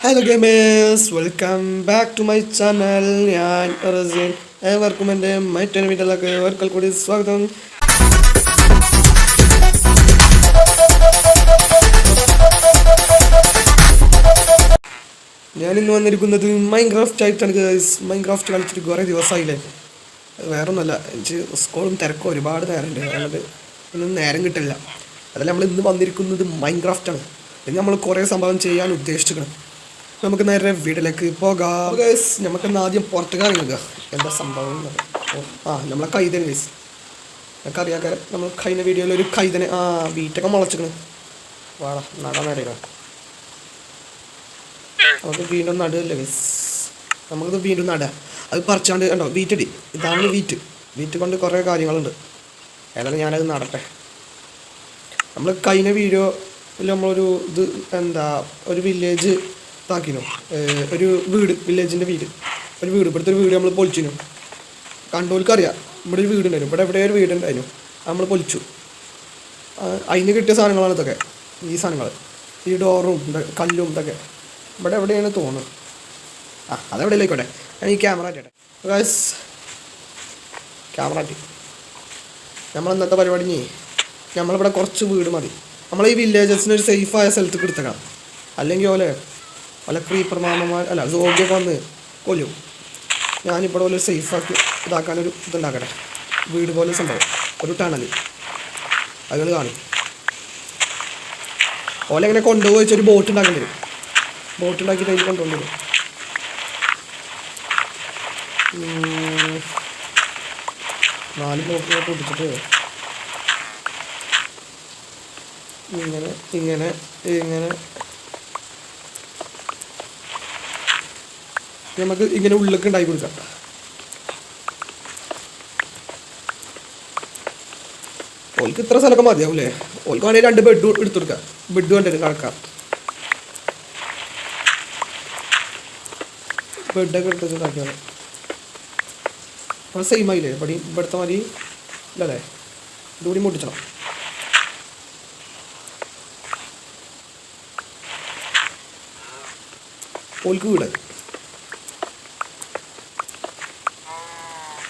Hello gamers, welcome back to my channel. ഞാൻ റസിൻ. ഏവർക്കും എൻ്റെ മറ്റൊരു വീട്ടിലേക്ക് ഒരിക്കൽ കൂടി സ്വാഗതം. ഞാനിന്ന് വന്നിരിക്കുന്നത് മൈൻക്രാഫ്റ്റ് ആയിട്ടാണ് ഗൈസ്. മൈൻക്രാഫ്റ്റ് കളിച്ചിട്ട് കുറേ ദിവസമായില്ലേ. വേറൊന്നുമല്ല, എനിക്ക് സ്കൂളും തിരക്കും ഒരുപാട് നേരമുണ്ട്. അതുകൊണ്ട് ഒന്നും നേരം കിട്ടില്ല. അതല്ല, നമ്മൾ ഇന്ന് വന്നിരിക്കുന്നത് മൈൻക്രാഫ്റ്റാണ്. ഇന്ന് നമ്മൾ കുറേ സംഭവം ചെയ്യാൻ ഉദ്ദേശിച്ചിരിക്കണം. നമുക്ക് നേരെ വീട്ടിലേക്ക് പോകാം ഗൈസ്. നമുക്കിന്ന് ആദ്യം പുറത്തേക്ക് ഇറങ്ങുക. എന്താ സംഭവം? നമ്മളെ കൈതന് ഗൈസ്. ഞങ്ങൾക്ക് അറിയാം, നമ്മൾ കഴിഞ്ഞ വീഡിയോയിൽ ഒരു കൈതന് വീട്ടൊക്കെ മുളച്ചിക്കണം. വാടാ, നടാൻ നേടിക്കണം. നമുക്ക് വീണ്ടും നടുകല്ലേ ഗൈസ്. നമുക്കിത് വീണ്ടും നടുക. അത് പറിച്ചാണ്ട് കണ്ടോ, വീറ്റടി. ഇതാണ് വീറ്റ് കൊണ്ട് കുറേ കാര്യങ്ങളുണ്ട്. ഏതായാലും ഞാനത് നടട്ടെ. നമ്മൾ കഴിഞ്ഞ വീഡിയോയിൽ നമ്മളൊരു ഒരു വില്ലേജ് ഇതാക്കിനു. ഒരു വില്ലേജിൻ്റെ ഇവിടുത്തെ ഒരു വീട് നമ്മൾ പൊളിച്ചിനു. കണ്ടോൽക്കറിയാം, ഇവിടെ ഒരു വീടുണ്ടായിരുന്നു. ഇവിടെ എവിടെ ഒരു വീടുണ്ടായിരുന്നു, നമ്മൾ പൊളിച്ചു. അതിന് കിട്ടിയ സാധനങ്ങളാണ് ഇതൊക്കെ. ഈ സാധനങ്ങൾ, ഈ ഡോറും കല്ലും ഇതൊക്കെ ഇവിടെ എവിടെയാണ് തോന്നുന്നത്. അതെവിടെയില്ലേക്കോട്ടെ. ഞാൻ ഈ ക്യാമറ ആറ്റട്ടെ ഗൈസ്. ക്യാമറ ആറ്റി നമ്മൾ ഇന്നത്തെ പരിപാടി നമ്മളിവിടെ കുറച്ച് വീട് മതി. നമ്മൾ ഈ വില്ലേജസിന് ഒരു സേഫായ സ്ഥലത്തേക്ക് എടുത്തേക്കാം. അല്ലെങ്കിൽ വല്ല ക്രീപ്പർ മാമന്മാർ സോബിയൊക്കെ വന്ന് കൊല്ലും. ഞാനിവിടെ പോലെ സേഫാക്കി ഇതാക്കാനൊരു ഇതുണ്ടാക്കട്ടെ. വീട് പോലെ സംഭവം, ഒരു ടണൽ അതുകൾ കാണും. എങ്ങനെ കൊണ്ടുപോയി വെച്ചൊരു ബോട്ട് ഉണ്ടാക്കേണ്ടി വരും. ബോട്ട് ഉണ്ടാക്കിയിട്ട് അതിൽ കൊണ്ടുപോകേണ്ടി വരും. 4 ബ്ലോക്ക് പൊട്ടിച്ചിട്ട് ഇങ്ങനെ നമുക്ക് ഇങ്ങനെ ഉള്ളിലേക്ക് ഉണ്ടാക്കി കൊടുക്കാം. ഓൾക്ക് ഇത്ര സ്ഥലമൊക്കെ മതിയാവൂലേ? ഓൾക്ക് വേണമെങ്കിൽ 2 ബെഡ് എടുത്തു കൊടുക്കാം. ബെഡ് വേണ്ടത് കിടക്കാം. ബെഡൊക്കെ എടുത്ത് ഉണ്ടാക്കിയാണ്. അത് സെയിം ആയില്ലേ? ഇവിടുത്തെ മതി ഇല്ലല്ലേ? ഇതുകൂടി മുട്ടിച്ചണം. ഓൾക്ക് വീട്.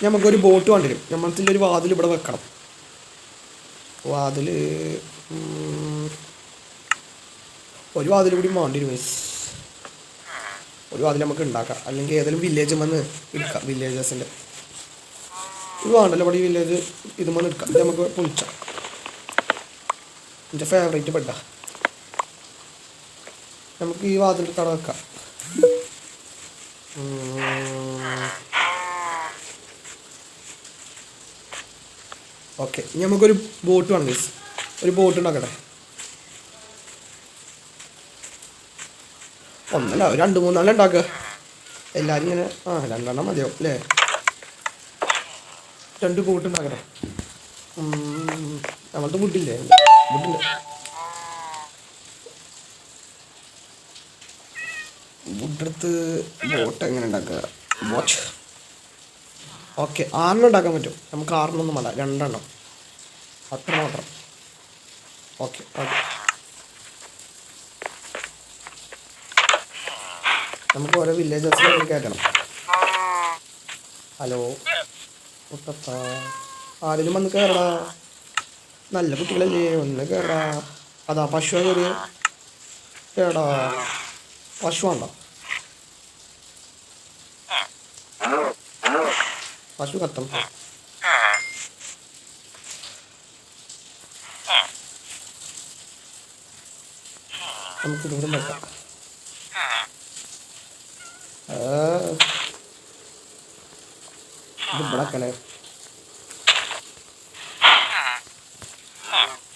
നമുക്കൊരു ബോട്ട് വേണ്ടി വരും. നമ്മളത്തിൻ്റെ ഒരു വാതിൽ ഇവിടെ വെക്കണം. ഒരു വാതിൽ കൂടി വേണ്ടി വരും. ഒരു വാതിൽ നമുക്ക് ഉണ്ടാക്കാം. അല്ലെങ്കിൽ ഏതെങ്കിലും വില്ലേജ് വന്ന് എടുക്കാം. വില്ലേജസിൻ്റെ ഇത് വേണ്ടല്ലോ. ഇവിടെ ഈ വില്ലേജ് ഇത് വന്ന് എടുക്കാം. ഇത് നമുക്ക് പൊളിച്ചാം. എൻ്റെ ഫേവറേറ്റ് ബെഡാ. നമുക്ക് ഈ വാതിൽ കട വെക്കാം. ഓക്കെ, നമുക്കൊരു ബോട്ട് വേണം ഗൈസ്. ഒരു ബോട്ട് ഉണ്ടാക്കട്ടെ. ഒന്നല്ല, 2-3 ഉണ്ടാക്കുക. എല്ലാവരും ഇങ്ങനെ 2 മതിയാവും അല്ലേ? 2 ബോട്ട് ഉണ്ടാക്കട്ടെ. നമ്മളത്തെ വുഡില്ലേ? വുഡില്ല. വുഡെടുത്ത് ബോട്ട് എങ്ങനെ ഉണ്ടാക്കുക? വാച്ച്. ഓക്കെ, 6 ഉണ്ടാക്കാൻ പറ്റും. നമുക്ക് 6 വേണ്ട, 2 അത്ര മാത്രം. ഓക്കെ, നമുക്ക് ഓരോ വില്ലേജസിലേക്ക് കയറ്റണം. ഹലോ കുട്ടപ്പ, ആരെങ്കിലും വന്ന് കയറടാ. നല്ല കുട്ടികളല്ലേ, ഒന്ന് കയറടാ. അതാ പശു കയറി. കേടാ, പശു വേണ്ട. പശു കത്തം. നമുക്ക് ദൂരം വെക്കാം. ഇത് ഇവിടെക്കല്ലേ?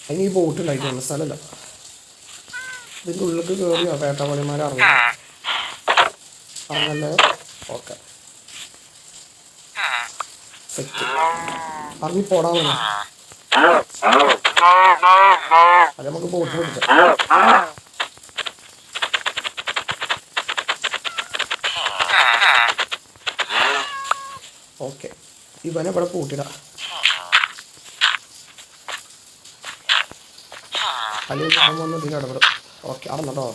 അതിന് ഈ ബോട്ട് ഉണ്ടാക്കിയാണ് സ്ഥലമല്ല. ഇതിൻ്റെ ഉള്ളിലേക്ക് കയറിയോ വേട്ടവാളിമാർ ഇറങ്ങല്ലേ? Okay, set. ഇറങ്ങി പോടാൻ വേണം. അത് നമുക്ക് ബോട്ട് പിടിക്കാം. ഓക്കെ, ഇവനെ ഇവിടെ പൂട്ടിടാം. അല്ലെങ്കിൽ വന്ന് ഇതിൽ ഇടപെടും. ഓക്കെ, അടന്നോ.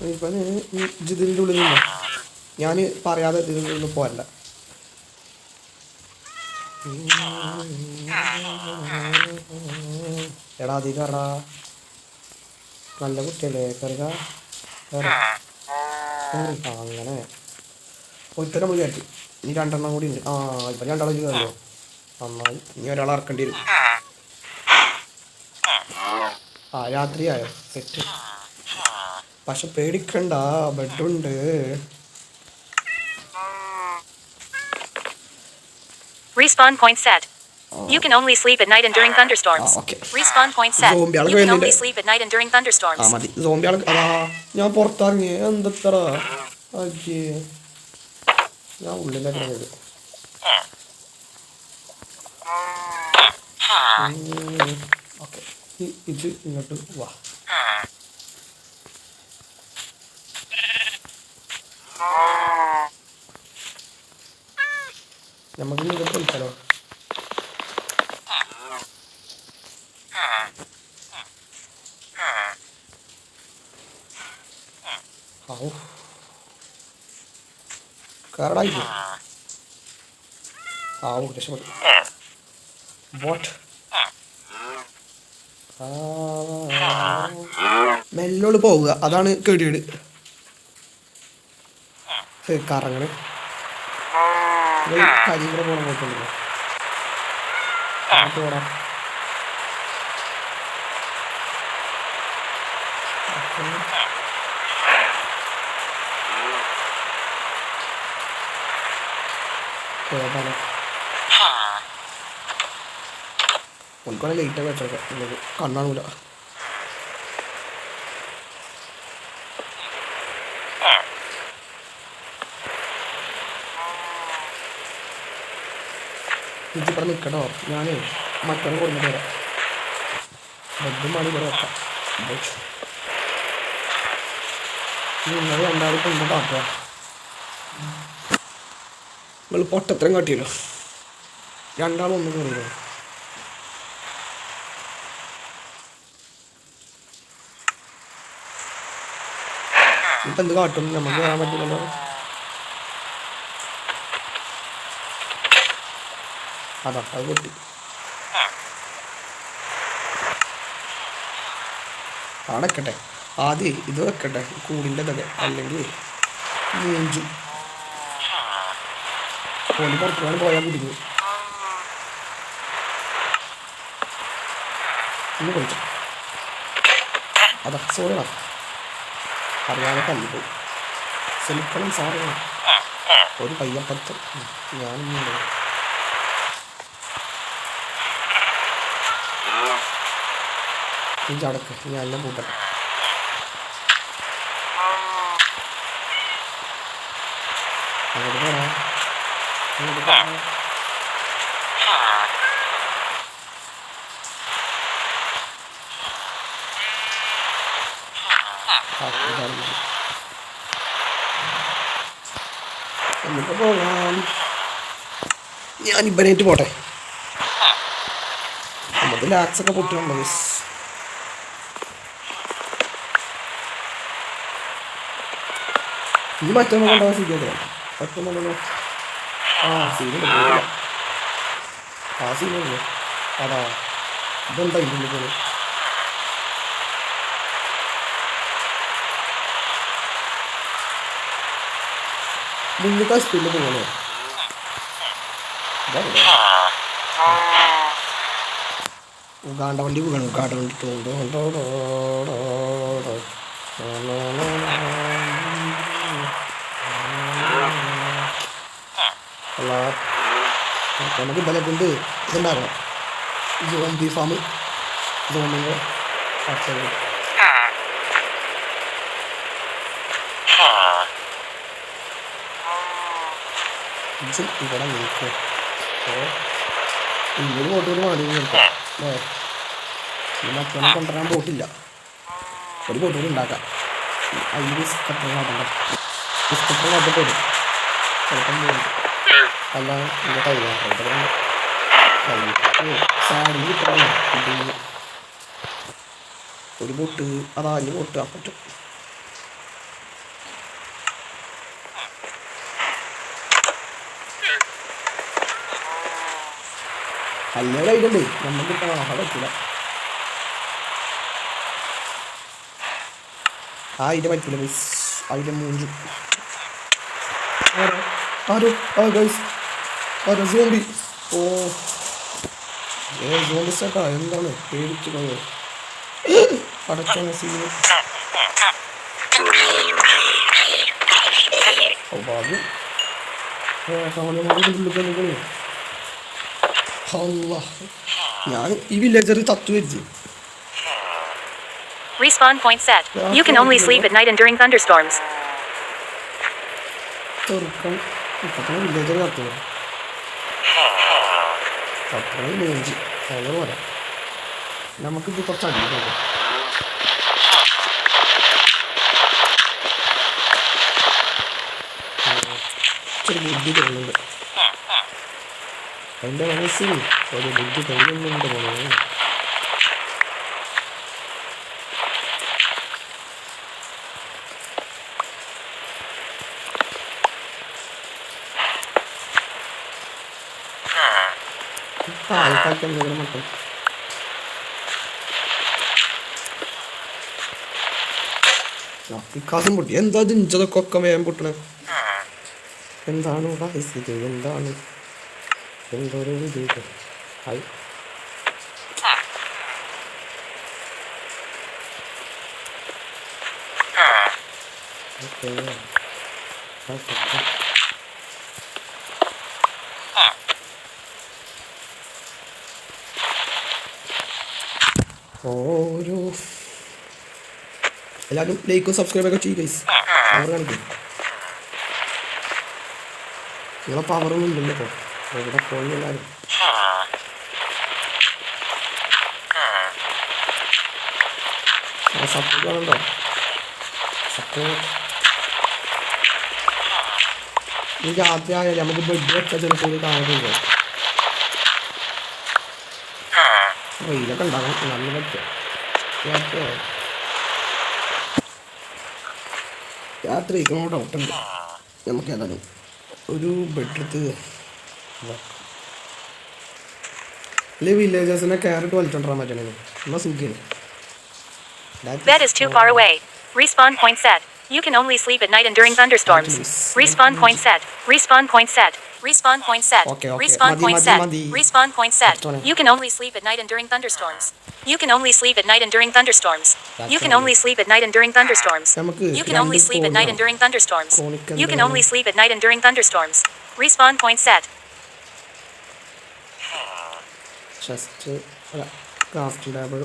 ഇപ്പം ഇതിൻ്റെ ഉള്ളിൽ നിന്നോ ഞാൻ പറയാതെ ഇതിൻ്റെ ഉള്ളിൽ പോരണ്ട. എടാ അധികം എടാ നല്ല കുട്ടിയല്ലേ കയറുക അങ്ങനെ ഒരുത്തരം നമ്മൾ കയറ്റി. ഇനി 2 കൂടി ഉണ്ട്. ഇപ്പം 2 കയറിയോ നന്നായി. ഇനി ഒരാൾ ഇറക്കേണ്ടി വരും. രാത്രിയായോ സെറ്റ്. പക്ഷെ പേടിക്കണ്ട, ബെഡുണ്ട്. Respawn point set. You can only sleep at night and during thunderstorms. Respawn point set. You can only sleep at night and during thunderstorms. മതി സോംബിയാൾ. അതാ ഞാൻ പുറത്തിറങ്ങി എന്തത്ര ഞാൻ ഉള്ളിലേക്ക് വരും. ഓക്കെ ഇത് ഇങ്ങോട്ട് വാ. നമുക്ക് ഇങ്ങോട്ട് വിളിച്ചാലോ? കരടായില്ലേ? രക്ഷപ്പെട്ടു. വാട്ട് മെല്ലോട് പോവുക, അതാണ് കേടിയേട്. കറങ്ങണ് കരിങ്ങനെ പോകണം. പോയിട്ടുണ്ടല്ലോ പോടാ. ഏതാണ് ഒന്നുകൂടെ ലേറ്റായി വെച്ചേക്കാം. കണ്ണാണൂല. ഇവിടെ നിൽക്കട്ടോ, ഞാൻ മറ്റൊന്ന് കൊടുത്തിട്ട് വരാം. ബെഡും മണി ഇവിടെ വെക്കാം. നിങ്ങൾ 2 കൊണ്ടാക്കുക. നിങ്ങൾ പൊട്ടത്തരം കാട്ടിയല്ലോ. 2 ഒന്നും കയറിയോ? ഇപ്പം എന്ത് കാട്ടും? നമുക്ക് കയറാൻ പറ്റില്ലല്ലോ. അതാ അത് പൊട്ടി. അടക്കട്ടെ ആദ്യം ഇത് വെക്കട്ടെ കൂടിൻ്റെ ഇതൊക്കെ, അല്ലെങ്കിൽ മൂഞ്ചും. പോലി പുറത്തുകാണ് പോയാൽ കുടിക്കും. ഇന്ന് പൊളിച്ചു. അതാ സോറിയാ, അറിയാതെ കല്ലിപ്പോയി. സെലിക്കണം സാറ് ഒരു പയ്യപ്പത്ത് ഞാനൊന്നും ചടക്ക് ഞാൻ എല്ലാം പൂട്ടട്ടെ. അങ്ങോട്ട് പോടാ, അങ്ങോട്ട് പോടാ. നമുക്ക് പോകാം. ഞാൻ ഇബനായിട്ട് പോട്ടെ. നമുക്ക് ലാക്സൊക്കെ പൊട്ടിയുണ്ടോ? മിസ് ഇനി മറ്റൊന്നും കൊണ്ടുപോകാൻ സീരിയസ് പറ്റുന്നുണ്ടല്ലോ. സീനുണ്ട് പോയില്ല. സീനുണ്ട്. അതാ ഇതെന്താ ഇതിൻ്റെ പോലെ മുന്നിട്ട് സ്പീഡിൽ പോകണേ. ഉഗാണ്ട വണ്ടി പോകണം. ഉഗാണ്ട വണ്ടി അല്ല നമുക്ക് ഇന്നലെ കൊണ്ട് ഇതുണ്ടാകണം. സോംബി ഫാം സോമിൻ്റെ ഇവിടെ നിൽക്കുക. ഇന്നൊരു ബോട്ട് കൊണ്ട് മാറി നിൽക്കാം അല്ലേ? മറ്റൊന്നും കൊണ്ടുവരാൻ ബോട്ടില്ല. ഒരു ബോട്ട് കൂടി ഉണ്ടാക്കാം. അതിൽ ബിസ്ക്കറ്റ് കാട്ടണ്ട. ബിസ്ക്കറ്റ് കാട്ടിട്ട് വരും ചിലപ്പം പോകും. അല്ല എൻ്റെ കൈകാട്ടും സാഡിൽ കിട്ടണം. ഒരു ബോട്ട് അതാ അഞ്ഞ് ബോട്ട് പറ്റും. അതിൻ്റെ കയ്യിലുണ്ടേ നമുക്ക് അവിടെ പറ്റില്ല. അതിൻ്റെ പറ്റില്ല ഗൈസ്, അതിൻ്റെ മൂഞ്ചു. ആരോ ഗൈസ് ആരോ സോംബി. ഓ സോംബി ചേട്ടാ എന്താണ് പേടിച്ചു പോയോ? അടച്ചാണ് സീന്. ഭാഗ്യം ഞാൻ ഈ വില്ലേജർ തത്തു വരുത്തി. Respawn point set. You can only sleep at night and during thunderstorms. ചെറുക്കം ഇപ്പത്തന്നെ വില്ലേജർ തത്തു തത്തണ മേഞ്ചി അങ്ങനെ പോലെ നമുക്കിത് കുറച്ച് അടിക്കും. ഒരു ബുദ്ധി തോന്നുന്നുണ്ട് എൻ്റെ മനസ്സിൽ ഒരു ബുദ്ധി തോന്നുന്നുണ്ട് പോണേ. താഴെക്കാക്കാൻ മട്ടും വികാസം പൊട്ടി. എന്താ ജിഞ്ചതൊക്കെ വേഗം പൊട്ടണേ? എന്താണ് ഇത്? എന്താണ് എന്തൊരു ഇത്? ഹായ് ഓക്കെ ഓരോ എല്ലാവരും ലൈക്കും സബ്സ്ക്രൈബൊക്കെ ചെയ്യും ഗൈസ്. അവർ കാണിക്കും നിങ്ങളെ പവറൊന്നും ഇല്ലല്ലോ ഇപ്പോൾ ഇവിടെ പോയി എല്ലാവരും. സപ്പോർട്ട് വേണല്ലോ, സപ്പോർട്ട്. ഈ രാത്രി ആയാലും നമുക്ക് ബെഡ് വെച്ചാൽ ചിലപ്പോൾ കാണുന്നില്ല. വെയിലൊക്കെ ഉണ്ടാകും നല്ല പറ്റും. രാത്രിക്കണോ ഡൗട്ടുണ്ട്. നമുക്ക് ഏതായാലും ഒരു ബെഡെടുത്ത് അല്ലെ വില്ലേജേഴ്സിനെ ക്യാരറ്റ് വലിച്ചോണ്ടിരാൻ പറ്റണേ എന്നാൽ സുഖിയാണ്. Bed is too far away. Respawn point set. You can only sleep at night and during thunderstorms. Respawn point set. Respawn point set. Respawn point set. Respawn point set. Respawn point set. You can only sleep at night and during thunderstorms. You can only sleep at night and during thunderstorms. You can only sleep at night and during thunderstorms. You can only sleep at night and during thunderstorms. You can only sleep at night and during thunderstorms. Respawn point set. Just craft table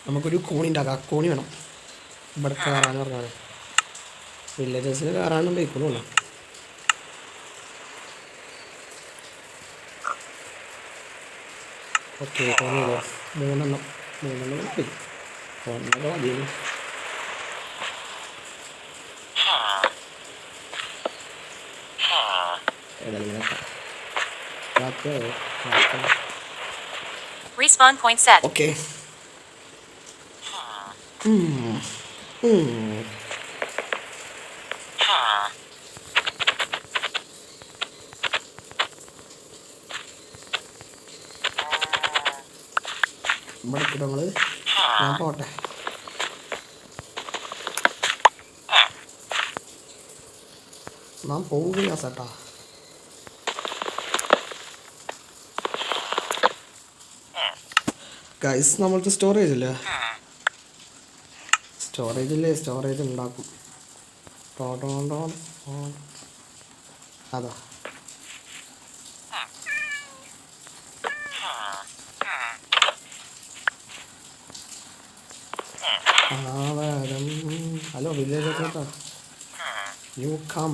നമുക്കൊരു കോണി ഉണ്ടാക്കാം. കോണി വേണം ഇവിടെ കയറാൻ പറഞ്ഞാൽ. വില്ലേജസിന് കയറാനും ബൈക്കൊന്നും okay. കോണിയില്ല മൂന്നെണ്ണം പോയി ഒന്നൊക്കെ മതിയല്ലോ. ഏതായാലും Respawn point set. ഓക്കെ. ഇവിടെ കിടങ്ങള് ഞാൻ പോട്ടെ. നാം പോവുകയാ ചേട്ടാ. ഗൈസ് നമ്മൾക്ക് സ്റ്റോറേജ് ഇല്ലേ? സ്റ്റോറേജ് ഉണ്ടാക്കും. അതാ ഹലോ വില്ലേജ് ചേട്ടാ, യു കം.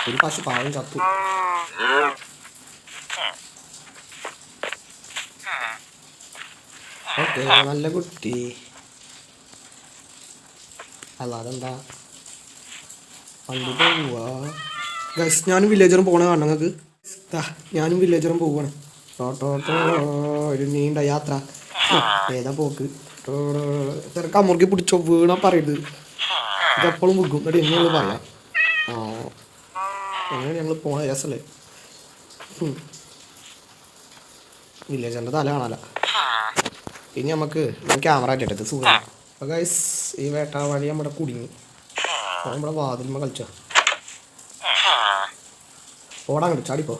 ഒരു പശു പാവം ചത്തു. ഓക്കെ നല്ല കുട്ടി. അല്ല അതെന്താ വണ്ടി പോവാ ഗൈസ്? ഞാനും വില്ലേജറും പോകണ കാണണം നിങ്ങൾക്ക്. ഞാനും വില്ലേജറും പോവാണ്. ഒരു നീണ്ട യാത്ര. ഏതാ പോക്ക്? തിരക്ക് അമുറുക്കി പിടിച്ചോ വീണാ പറയരുത്. ഇതെപ്പോഴും വിൽക്കും എന്നിട്ട് എങ്ങനെ പറയാം. ആ എങ്ങനെ ഞങ്ങൾ പോണ രസമല്ലേ. വില്ലേജറിൻ്റെ തല കാണാല. ഇനി നമുക്ക് ക്യാമറ ആയിട്ട് സുഖം. അപ്പോൾ ഗൈസ് ഈ വേട്ടാ വഴി നമ്മുടെ കുടുങ്ങി. നമ്മുടെ വാതിൽമ കളിച്ചോ. ഓടാൻ കണ്ടു ചാടിപ്പോ.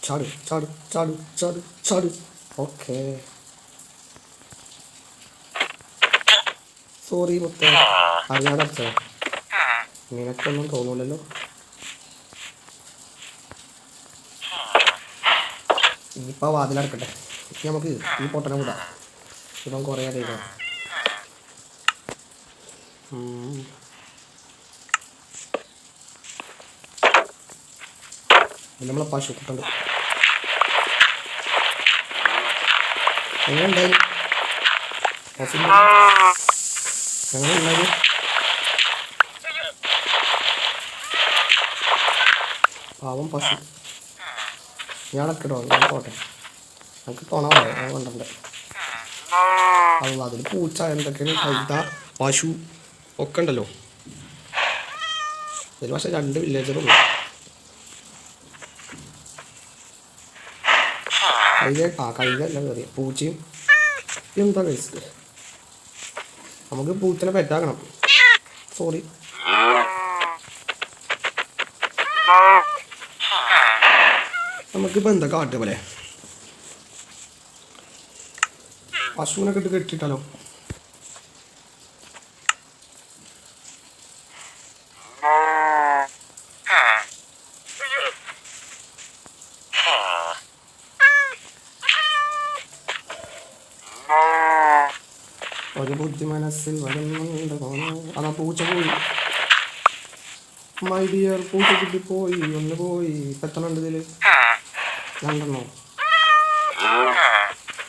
ചാട് ചാട് ചാട് ചാട് ചാട്. ഓക്കെ സോറി മുത്തേ, അറിയാതെ അടിച്ചോ. നിനക്കൊന്നും തോന്നൂലല്ലോ. ഇനിയിപ്പോൾ വാതിലടക്കട്ടെ. നമുക്ക് ഈ പൊട്ടനെ വിടാം. ഇപ്പം കുറേ അറിയിക്കാം. നമ്മളെ പശു കുട്ടുണ്ട്. എങ്ങനെ ഉണ്ടായി എങ്ങനെ ഉണ്ടായി? പാവം പശു. ഞാനൊക്കെടോ ഞാൻ പോട്ടെ. നമുക്ക് തോന്നാ ഞാൻ കൊണ്ടുണ്ട്. അതിൽ പൂച്ച എന്തൊക്കെയാണ് കൈത പശു ഒക്കെ ഉണ്ടല്ലോ. ഇതിൽ പക്ഷേ 2 വില്ലേജറുള്ളൂ. കൈതല്ല കയറിയ പൂച്ചയും എന്താ കഴിച്ചത്. നമുക്ക് പൂച്ചനെ പെറ്റാക്കണം. സോറി. നമുക്കിപ്പോൾ എന്താ കാട്ടുക പോലെ പശുവിനൊക്കെ ഇട്ട് കെട്ടിട്ടാലോ. ഒരു ബുദ്ധി മനസ്സിൽ വരുന്നുണ്ട്. അതാ പൂച്ച പോയി. മൈ ഡിയർ പൂച്ച കുട്ടി പോയി. ഒന്ന് പോയി. എത്തണുണ്ട് ഇതിൽ 2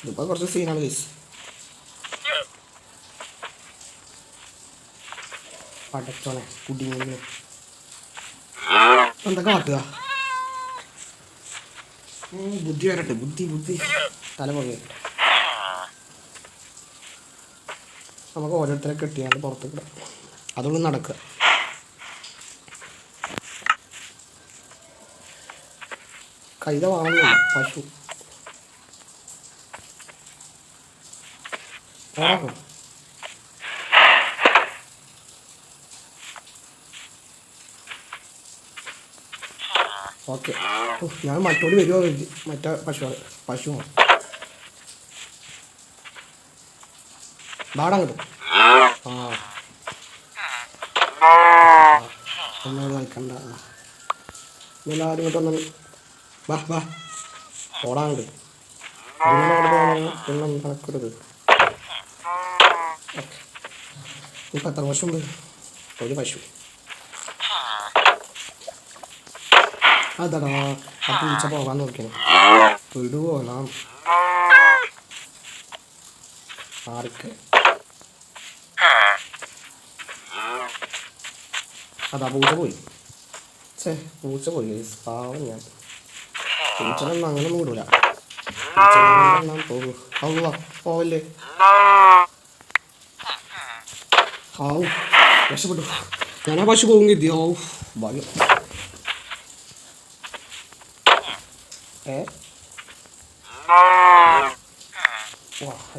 ഇതിപ്പോൾ കുറച്ച് സീനാണ് കേസ്. പടച്ചോനെ കുടിങ്ങനെ എന്താ കാട്ടുക. ബുദ്ധി വരട്ടെ. ബുദ്ധി തല പുറകെ. നമുക്ക് ഓരോരുത്തരെ കെട്ടിയാണ്ട് പുറത്തേക്ക് ഇടാം. അതുകൊണ്ട് നടക്കുക. കൈത വാങ്ങുന്നില്ല പശു. ഓക്കെ ഞാൻ മറ്റോട് വരുമോ കരുതി. മറ്റേ പശു ബാടങ്ങോട്ട്. എന്നോട് കളിക്കണ്ട. എല്ലാവരും ഇങ്ങോട്ട് വന്നത്. വാ ഓടാങ്ങോട്ട്. പിന്നെ കണക്കെടുത്ത്. ഓക്കെ ഇപ്പം എത്ര പശുണ്ട്? 1 പശു. അതാടാ ആ പൂച്ച പോകാൻ നോക്കിയാണ്. വിടുവോ നാം ആർക്ക്? അതാ പൂച്ച പോയി. പൂച്ച പോയി. പാവം ഞാൻ. പൂച്ചനൊന്നും അങ്ങനൊന്നും വിടൂല. പോവല്ലേ. ആവു രക്ഷപ്പെട്ടു. ഞാനാ പശു പോകും കരുതി. ആവു ഭാഗ്യം.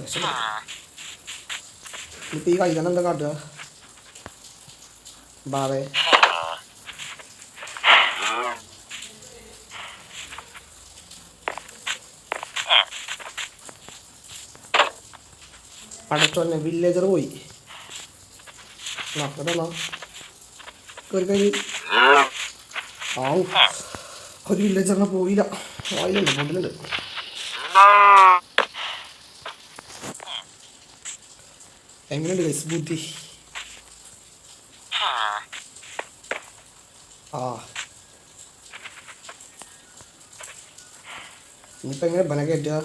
രക്ഷപ്പെട്ടു. ഇപ്പം ഈ കൈതന്നെ എന്താ കാട്ടുക? ബാവേ പടച്ചോന്നെ വില്ലേജർ പോയി. ഒരു വില്ലേജറിനെ പോയില്ല. വായിലുണ്ട് പൊട്ടിലുണ്ട്. എങ്ങനെയുണ്ട് ഗൈസ് ബുദ്ധി? ഇനിയിപ്പോൾ എങ്ങനെ ബന കയറ്റുക?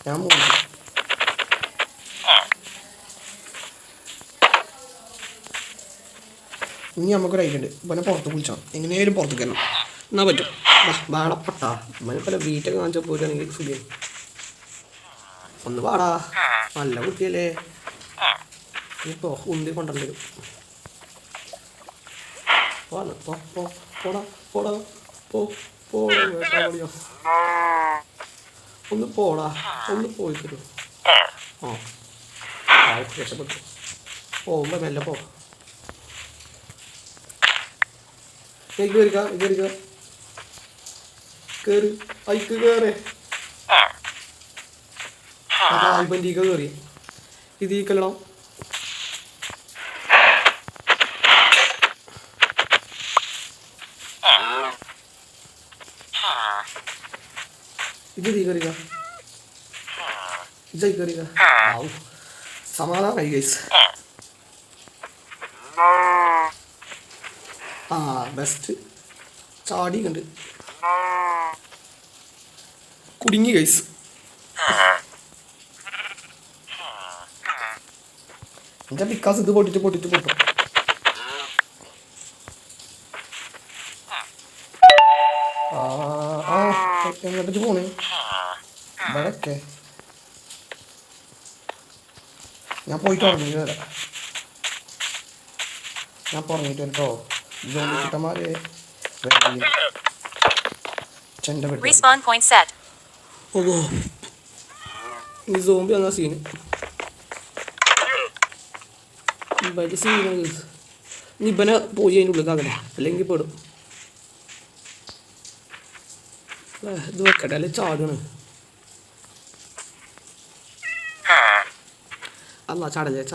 ഞാൻ പോകും. ഇനി നമുക്കൊരു ഐഡിയ ഉണ്ട്. ഇവനെ പുറത്ത് വിളിച്ചാൽ എങ്ങനെയായാലും പുറത്ത് കയറണം. എന്നാൽ പറ്റും. ബാളപ്പെട്ടാ ഇവനെ പല വീട്ടൊക്കെ കാണിച്ചാൽ പോരുകയാണെങ്കിൽ സുഖം. ഒന്ന് പാടാ, നല്ല കുട്ടിയല്ലേ. ഇപ്പോ ഉന്തി കൊണ്ടുവരും. പോടാ പോടാ പോ പോടാ വേട്ടാവളിയോ. ഒന്ന് പോടാ, ഒന്ന് പോയി തരൂ. രക്ഷപ്പെട്ടു. പോകുമ്പോ മെല്ലെ പോ. കയറി ഐക്ക് കയറേ. അതാൽബന്റീക്ക കയറി. ഇതീക്കല്ലോ. ഇത് തീ കയറിയ ഇജായി കയറിയ. സമാധാനായി ഗൈസ്. ബെസ്റ്റ് ചാടി കണ്ട് കുടുങ്ങി ഗൈസ്. എൻ്റെ പിക്കാസ് ഇത് പൊട്ടിട്ട് എങ്ങോട്ട് പോണേ ഇവിടൊക്കെ. ഞാൻ പോയിട്ട് ഉറങ്ങിട്ട് വരാം. ഞാൻ ഉറങ്ങിട്ട് വരട്ടോ. ജോലി കിട്ടന്മാരെ ചെണ്ട പെട്ടു. ഓ ഈ സോംബി എന്നാ സീന്. ഇവൻ്റെ സീനാണ്. ഇവനെ പോയി അതിൻ്റെ ഉള്ളിൽ അല്ലെങ്കിൽ പെടും. ഇത് വെക്കട്ടെ അല്ലെ ചാടാണ്. അല്ല ചാടല്ലേ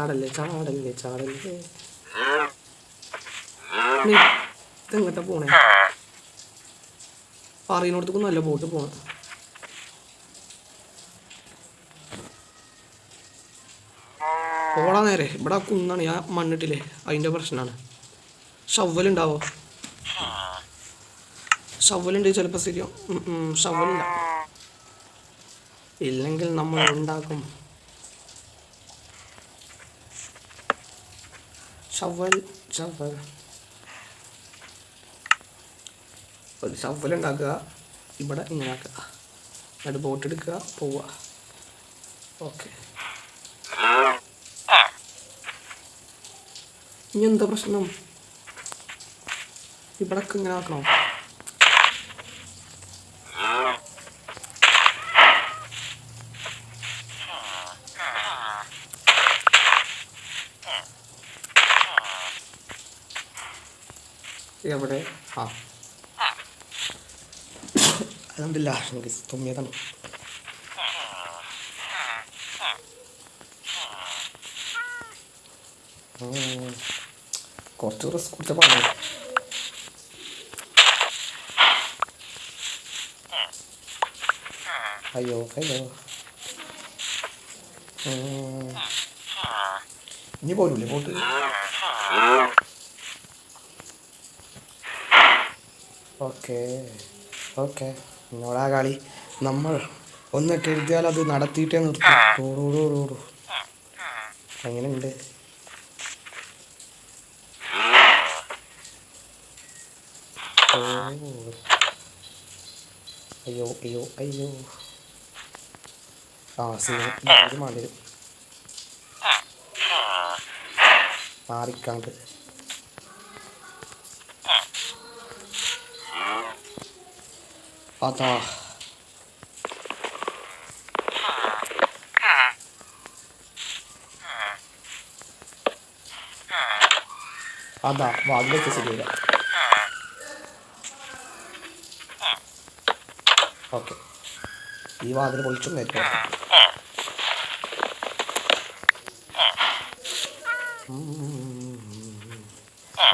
ഇതെങ്ങട്ടാ പോണേ? പറയുന്നിടത്തേക്ക് നല്ല ബോട്ട് പോണേ. പോടാ നേരെ. ഇവിടെ കുന്നാണ്, ഞാൻ മണ്ണിട്ടില്ലേ, അതിൻ്റെ പ്രശ്നമാണ്. ഷവലുണ്ടാവോ? ഷവലുണ്ട് ചിലപ്പോൾ ശരിയാവും. ഷവലില്ല, ഇല്ലെങ്കിൽ നമ്മൾ ഉണ്ടാക്കും. ഷവൽ ഒരു ഷവൽ ഉണ്ടാക്കുക. ഇവിടെ ഇങ്ങനെ ആക്കുക, എന്നിട്ട് ബോട്ട് എടുക്കുക, പോവുക. ഓക്കെ, ഇനി എന്താ പ്രശ്നം? ഇവിടൊക്കെ ഇങ്ങനെ ആക്കണോ? എവിടെ? അതുകൊണ്ടില്ല, എനിക്ക് തുമ്മിയതാണ്. കുറച്ച് റിസ്ക് കൊടുത്ത പണി. അയ്യോ ഇനി പോരൂല്ലേ പോട്ട്? ഓക്കെ എന്നോടാ കളി. നമ്മൾ ഒന്നിട്ട് എഴുതിയാൽ അത് നടത്തിയിട്ടേ നിർത്തും. അങ്ങനെയുണ്ട്. അയ്യോ മാണ്ടിരും മാറിക്കാണ്ട്. അതാ വാതിലേക്ക് ശരിയില്ല. ഓക്കെ, ഈ വാതിൽ പൊളിച്ചും നേരിട്ട്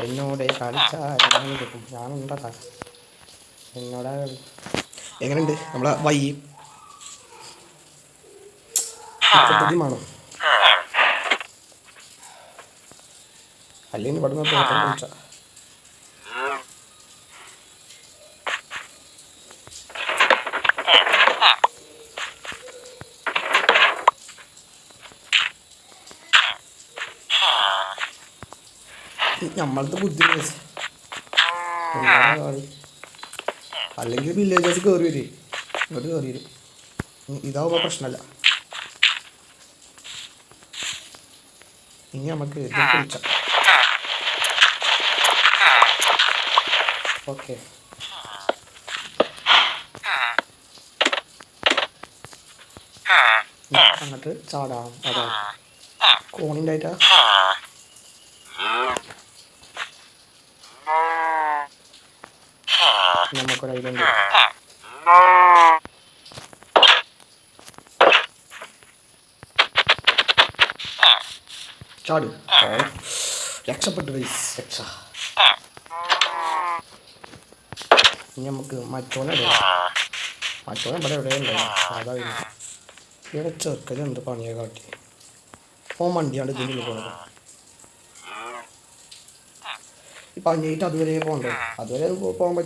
എന്നോട് കളിച്ചാൽ ഞാനുണ്ടതാ. എന്നോട് എങ്ങനെയുണ്ട് നമ്മളെ വൈ മാണോ? അല്ലെങ്കിൽ ഇവിടെ നിന്ന് വിളിച്ച നമ്മളത്തെ ബുദ്ധി. അല്ലെങ്കിൽ വില്ലേജേഴ്സ് കയറി വരും, ഇങ്ങോട്ട് കയറി വരും. ഇതാവുമ്പോൾ പ്രശ്നമല്ല. ഇനി നമുക്ക് ഇത് കുളിച്ചാം. ഓക്കെ, അങ്ങോട്ട് ചാടാം. അതാ കോണിണ്ടായിട്ടാ. നമുക്കൊരൈലുണ്ട്. ചാട്. രക്ഷപ്പെട്ടു രക്ഷ. ഇനി നമുക്ക് മറ്റോനെ ഇവിടെ എവിടെയുണ്ടായി. അതാ ഇവിടെ ചെറുക്കലുണ്ട് പണിയെ കാട്ടി. വണ്ടിയാണ് ഇതിൻ്റെ പോകുന്നത്. ഇപ്പം അഞ്ഞിട്ട് അതുവരെ പോകണ്ടേ? അതുവരെ പോകാൻ പറ്റും.